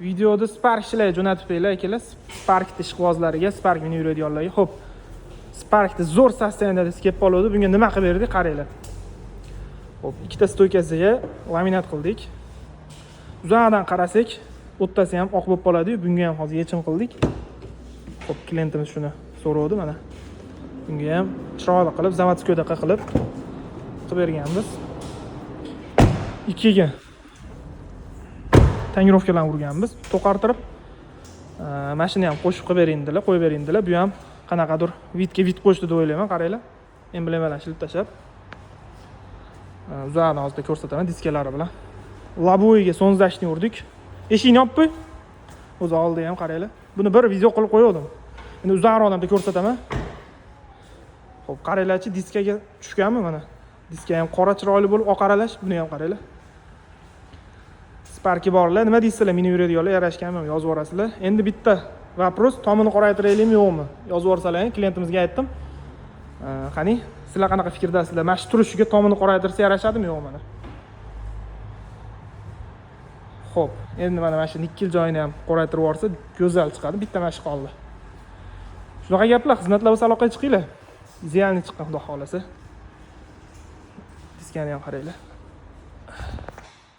Videoda Sparkchilarga jo'natib qo'yinglar akalar. Spark ishqibozlariga, Spark meni yuradiganlarga. Xo'p. Sparkda zo'r sosteniyada kelib qoldi. Bunga nima qilib berdik? Qaranglar. Xo'p, ikkita stoykasiga laminat qildik. Uzoqdan qarasak, o'rtasi ham oq bo'lib qoladi-yu, bunga ham hozir yechim qildik. Xo'p, klientimiz shuni so'rovdi mana. Bunga ham chiroyli qilib, zavodskoydaqa qilib berganmiz. Ikkiga tangirovkalarni urganmiz. To'qartirib, mashina ham qo'shib qilib berindilar, qo'yib berindilar. Bu ham qanaqadir vitga vit qo'shdi deb o'ylayman, qaranglar. Emblemalarni shilib tashlab. Uzoqdan hozir ko'rsataman diskalari bilan. Laboyiga sonzashni urdik. Eshikni yopib qo'y. O'zi oldi ham qaranglar. Buni bir video qilib qo'ydim. Endi uzoqroqdan ko'rsataman. Xo'p, qaranglarchi, diskaga tushganmi mana? Diska ham qora chiroyli bo'lib, oq aralash, buni ham qaranglar. Sparki borlar, nima deysizlar? Meni yuradiganlar yarashganmi? Yozib yuborasizlar. Endi bitta vapros, tomini qoraytiraylikmi, yo'qmi? Yozib yuborsalar, klientimizga aytdim. Qani, sizlar qanaqa fikrdasizlar? Mana shu turishiga tomini qoraytirsa yarashadimi, yo'qmi mana? Xo'p, endi mana shu nikkel joyini ham qoraytirib yuborsa, go'zal chiqadi. Bitta mashi qoldi. Shunaqa gaplar, xizmatlar bo'lsa aloqaga chiqinglar. Idealni chiqqan, xudo xolasa. Diskani ham qaranglar.